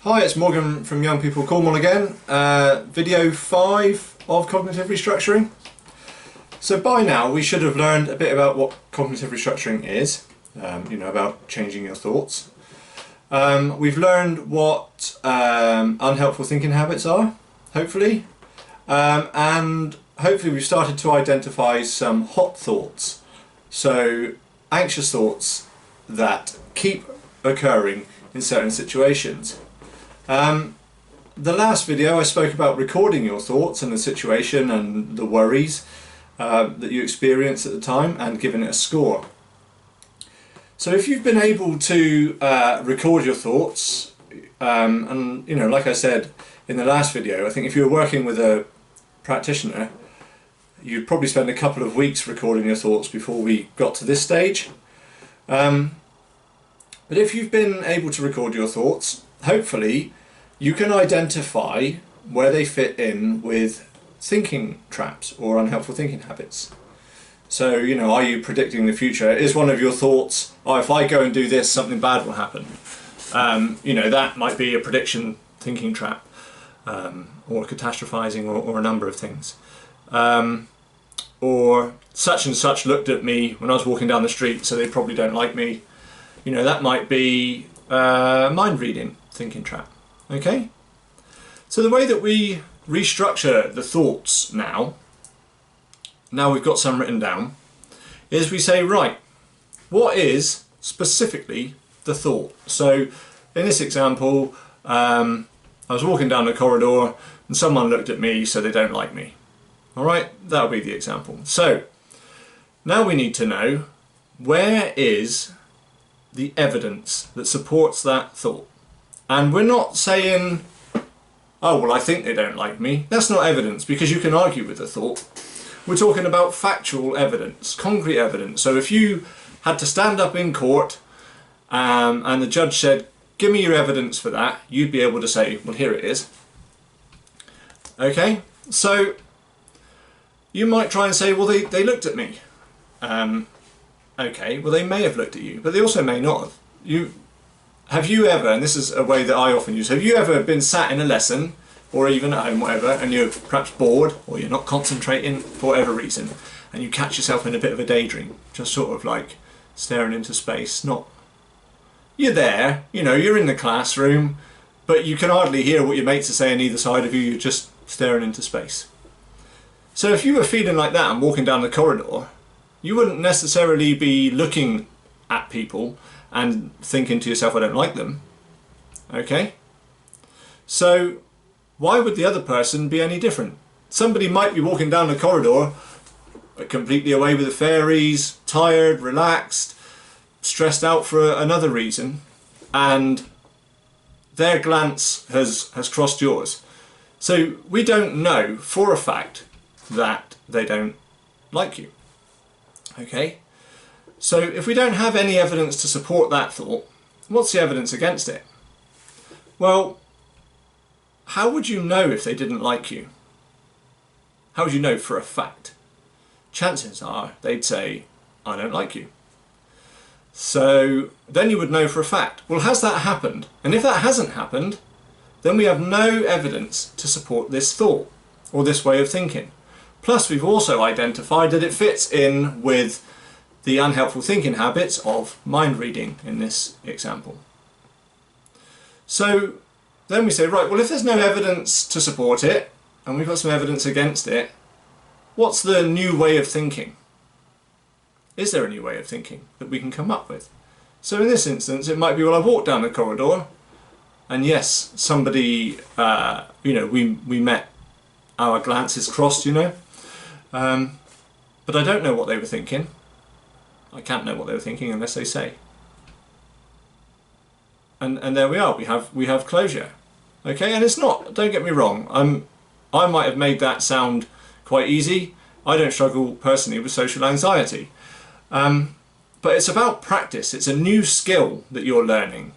Hi, it's Morgan from Young People Cornwall again. Video 5 of Cognitive Restructuring. So by now we should have learned a bit about what cognitive restructuring is, about changing your thoughts. We've learned what unhelpful thinking habits are, hopefully, and hopefully we've started to identify some hot thoughts, so anxious thoughts that keep occurring in certain situations. The last video I spoke about recording your thoughts and the situation and the worries that you experienced at the time and giving it a score. So if you've been able to record your thoughts, and like I said in the last video, I think if you were working with a practitioner, you'd probably spend a couple of weeks recording your thoughts before we got to this stage. But if you've been able to record your thoughts, hopefully you can identify where they fit in with thinking traps or unhelpful thinking habits. So, are you predicting the future? Is one of your thoughts, oh, if I go and do this, something bad will happen? That might be a prediction thinking trap, or catastrophizing, or a number of things. Or such and such looked at me when I was walking down the street, so they probably don't like me. That might be mind reading thinking trap. Okay? So the way that we restructure the thoughts now we've got some written down, is we say, right, what is specifically the thought? So in this example, I was walking down the corridor and someone looked at me, so they don't like me. Alright, that'll be the example. So now we need to know, where is the evidence that supports that thought? And we're not saying, oh, well, I think they don't like me. That's not evidence, because you can argue with the thought. We're talking about factual evidence, concrete evidence. So if you had to stand up in court and the judge said, give me your evidence for that, you'd be able to say, well, here it is. Okay, so you might try and say, well, they looked at me. Okay, well, they may have looked at you, but they also may not have. Have you ever, and this is a way that I often use, have you ever been sat in a lesson, or even at home, whatever, and you're perhaps bored, or you're not concentrating for whatever reason, and you catch yourself in a bit of a daydream, just sort of like staring into space? You're there, you're in the classroom, but you can hardly hear what your mates are saying either side of you, you're just staring into space. So if you were feeling like that and walking down the corridor, you wouldn't necessarily be looking at people and thinking to yourself, I don't like them. Okay? So why would the other person be any different? Somebody might be walking down the corridor completely away with the fairies, tired, relaxed, stressed out for another reason, and their glance has crossed yours. So we don't know for a fact that they don't like you. Okay? So if we don't have any evidence to support that thought, what's the evidence against it? Well, how would you know if they didn't like you? How would you know for a fact? Chances are they'd say, I don't like you. So then you would know for a fact. Well, has that happened? And if that hasn't happened, then we have no evidence to support this thought or this way of thinking. Plus, we've also identified that it fits in with the unhelpful thinking habits of mind reading in this example. So then we say, right, well, if there's no evidence to support it, and we've got some evidence against it, what's the new way of thinking? Is there a new way of thinking that we can come up with? So in this instance, it might be, well, I walked down the corridor, and yes, somebody, we met, our glances crossed, but I don't know what they were thinking. I can't know what they were thinking unless they say. And there we are. We have closure. Okay, and it's not. Don't get me wrong. I might have made that sound quite easy. I don't struggle personally with social anxiety, but it's about practice. It's a new skill that you're learning.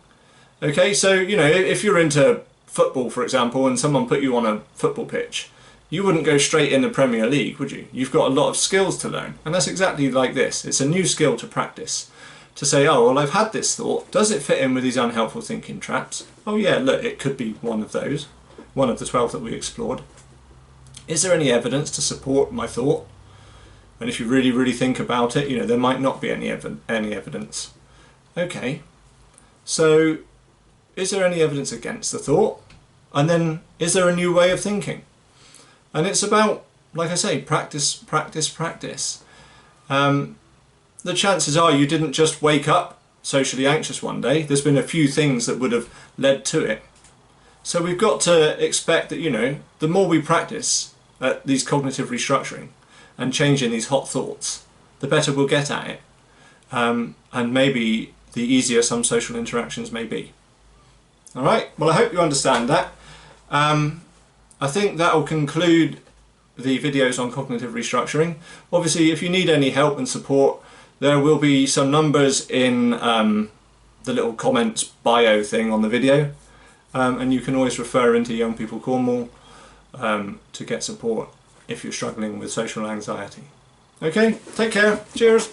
Okay, so if you're into football, for example, and someone put you on a football pitch, you wouldn't go straight in the Premier League, would you? You've got a lot of skills to learn, and that's exactly like this. It's a new skill to practice. to say, oh, well, I've had this thought. Does it fit in with these unhelpful thinking traps? Oh yeah, look, it could be one of those, one of the 12 that we explored. Is there any evidence to support my thought? And if you really, really think about it, you know, there might not be any evidence. Okay, so is there any evidence against the thought? And then, is there a new way of thinking? And it's about, like I say, practice, practice, practice. The chances are you didn't just wake up socially anxious one day. There's been a few things that would have led to it. So we've got to expect that, you know, the more we practice at these cognitive restructuring and changing these hot thoughts, the better we'll get at it. And maybe the easier some social interactions may be. All right, well, I hope you understand that. I think that will conclude the videos on cognitive restructuring. Obviously, if you need any help and support, there will be some numbers in the little comments bio thing on the video, and you can always refer into Young People Cornwall to get support if you're struggling with social anxiety. Okay, take care, cheers.